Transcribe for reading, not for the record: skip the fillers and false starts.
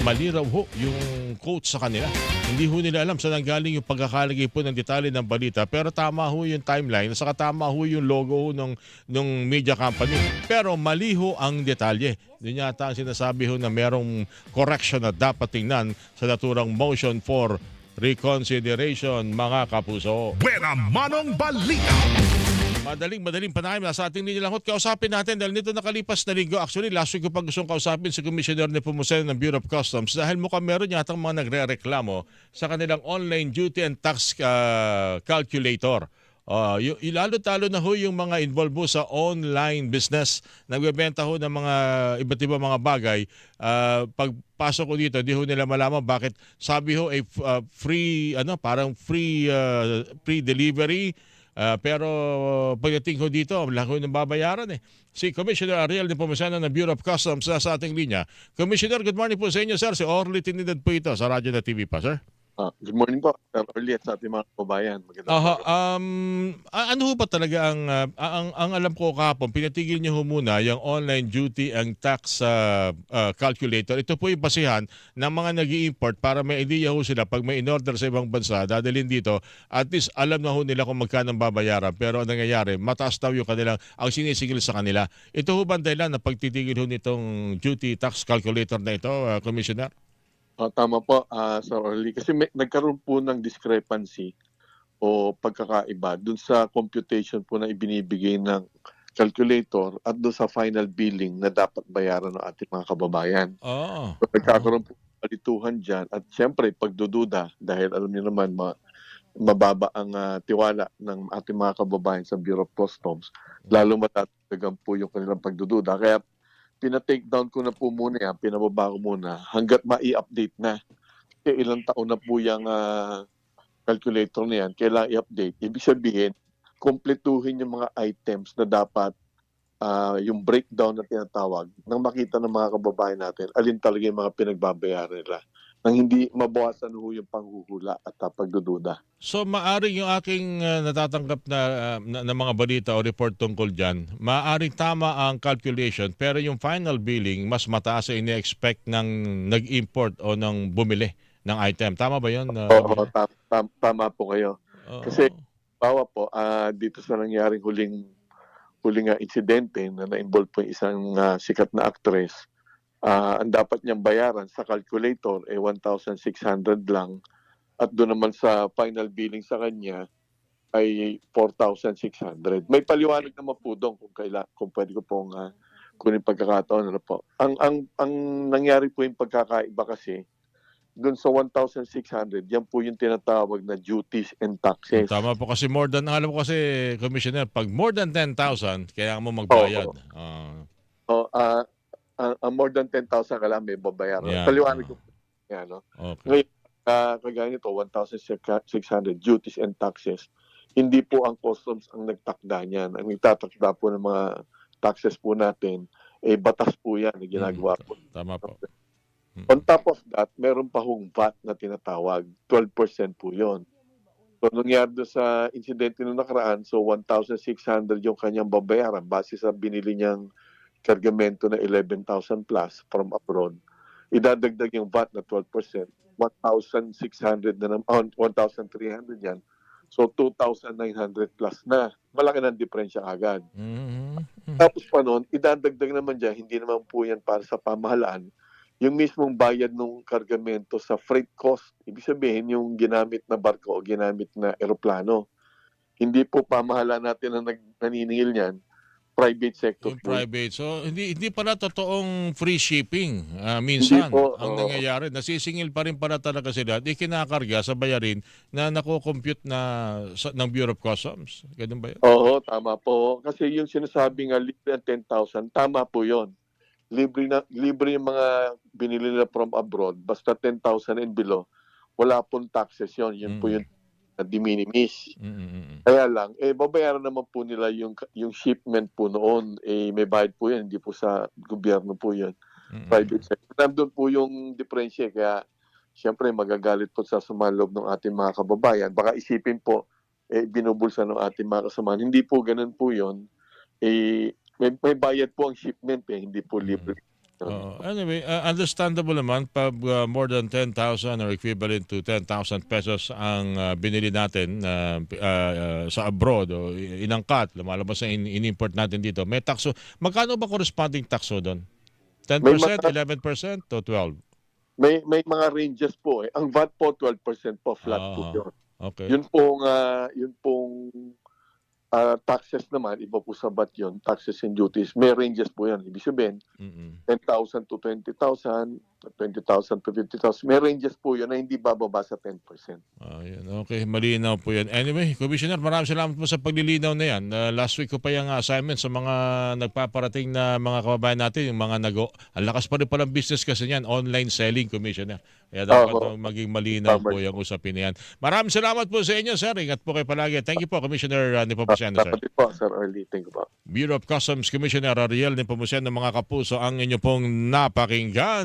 mali raw ho yung quote sa kanila. Hindi ho nila alam saan nanggaling yung pagkakalagay po ng detalye ng balita, pero tama ho yung timeline, saka tama ho yung logo ho ng media company. Pero mali ho ang detalye. Yun yata ang sinasabi ho na merong correction na dapat tingnan sa naturang motion for reconsideration, mga kapuso. Buena Manong Balita. Madaling panahim, nasa ating linya lang hot. Kausapin natin dahil nito nakalipas na linggo. Actually, last week ko pa gustong kausapin si Commissioner Nepomuceno ng Bureau of Customs dahil mukhang meron yatang mga nagre-reklamo sa kanilang online duty and tax calculator. Lalo-talo na ho yung mga involved ho sa online business. Nagbebenta ho ng mga iba't ibang mga bagay. Pagpasok ko dito, di ho nila malaman bakit sabi ho free, parang free delivery. Pero pagdating ko dito, wala ko nang babayaran eh. Si Commissioner Ariel Nepomuceno ng Bureau of Customs sa ating linya. Commissioner, good morning po sa inyo, sir. Si Orly Trinidad po ito sa radyo na TV pa, sir. Good morning po, Early at sa ating mga kababayan. Ano ho ba talaga ang alam ko kahapon, pinatigil niyo ho muna yung online duty and tax calculator. Ito po yung basihan ng mga nag-i-import para may idea ho sila pag may in-order sa ibang bansa, dadalhin dito, at least alam na ho nila kung magkano babayaran. Pero ang nangyayari, mataas daw yung kanilang, ang sinisingil sa kanila. Ito ho ba ang dahilan na pagtitigil ho nitong duty tax calculator na ito, Commissioner? Tama po, Sir Orly. Kasi nagkaroon po ng discrepancy o pagkakaiba dun sa computation po na ibinibigay ng calculator at dun sa final billing na dapat bayaran ng ating mga kababayan. Oo. So, nagkakaroon po ng palituhan dyan at syempre pagdududa dahil alam niyo naman mababa ang tiwala ng ating mga kababayan sa Bureau of Customs, lalo matatagan po yung kanilang pagdududa. Kaya pina-take down ko na po muna yan, pinababa ko muna hanggat ma-i-update na. Kasi ilang taon na po yung calculator na yan, kailangan i-update. Ibig sabihin, kumpletuhin yung mga items na dapat yung breakdown na tinatawag nang makita ng mga kababayan natin, alin talaga yung mga pinagbabayaran nila nang hindi mabawasan ho yung panghuhula at pagdududa. So maaring yung aking natatanggap na mga balita o report tungkol dyan, maaring tama ang calculation pero yung final billing mas mataas sa ini-expect ng nag-import o ng bumili ng item. Tama ba yun? Oo, tama po kayo. Kasi bawa po, dito sa nangyaring huling insidente na na-involve po yung isang sikat na actress, ang dapat niyang bayaran sa calculator 1,600 lang at doon naman sa final billing sa kanya ay 4,600. May paliwanag naman po doon kung pwede ko pong kunin pagkakataon. Ano po. Ang nangyari po yung pagkakaiba kasi doon sa 1,600, yan po yung tinatawag na duties and taxes. Tama po kasi alam ko kasi, Commissioner, pag more than 10,000, kaya mo magbayad. More than 10,000 ka lang may babayaran. Yan, Paliwanag ko po yan. No? Okay. Ngayon, kagaya nito, 1,600 duties and taxes. Hindi po ang customs ang nagtakda niyan. Ang nagtatakda po ng mga taxes po natin, batas po yan, ginagawa po. Tama po. On top of that, meron pa hong VAT na tinatawag. 12% po yon. So, nangyari doon sa insidente nung nakaraan, so 1,600 yung kanyang babayaran base sa binili niyang kargamento na 11,000 plus from abroad. Idadagdag yung VAT na 12%. 1,600 na naman, 1,300 yan. So 2,900 plus na. Malaki ng diferensya agad. Tapos pa noon, idadagdag naman dyan, hindi naman po yan para sa pamahalaan, yung mismong bayad ng kargamento sa freight cost. Ibig sabihin, yung ginamit na barko o ginamit na eroplano. Hindi po pamahalaan natin ang naniningil niyan, private sector. Yung private. So, hindi pala totoong free shipping. Minsan, ang nangyayari, nasisingil pa rin pala talaga sila at ikinakarga sa bayarin na nakocompute ng Bureau of Customs. Ganun ba yun? Oo, tama po. Kasi yung sinasabi nga, libre ang 10,000, tama po yon. Libre yung mga binili nila from abroad, basta 10,000 and below, wala pong taxes yon. Yun po yung de minimis. Kaya lang, babayaran naman po nila yung shipment po noon. May bayad po yan, hindi po sa gobyerno po yan. Private sector. Nandun po yung diferensya. Kaya, siyempre, magagalit po sa sumaloob ng ating mga kababayan. Baka isipin po, binubulsa ng ating mga kasamahan. Hindi po ganun po yun. May bayad po ang shipment, hindi po libre. Anyway, understandable naman pag more than 10,000 or equivalent to 10,000 pesos ang binili natin sa abroad o inangkat, lumalabas na in-import natin dito. May takso. Magkano ba corresponding takso doon? 10%, May mga- 11% o 12%? May mga ranges po eh. Ang VAT po 12% po flat po 'yun. Okay. Yun pong taxes naman, iba po sa VAT yun, taxes and duties. May ranges po yan. Ibig sabihin, Mm-mm. 10,000 to 20,000, 20,000 to 50,000. May ranges po yun na hindi bababa sa 10%. Ayan, okay, malinaw po yan. Anyway, Commissioner, maraming salamat po sa paglilinaw na yan. Last week ko pa yung assignment sa mga nagpaparating na mga kababayan natin, yung mga ang lakas pa rin palang business kasi yan, online selling, Commissioner. Kaya dapat maging malinaw po yung usapin na yan. Maraming salamat po sa inyo, sir. Ingat po kayo palagi. Thank you po, Commissioner Nepomuceno, sir. Dapat po, Sir Early. Thank you po. Bureau of Customs Commissioner Ariel Nepomuceno, mga kapuso, ang inyo pong napakinggan.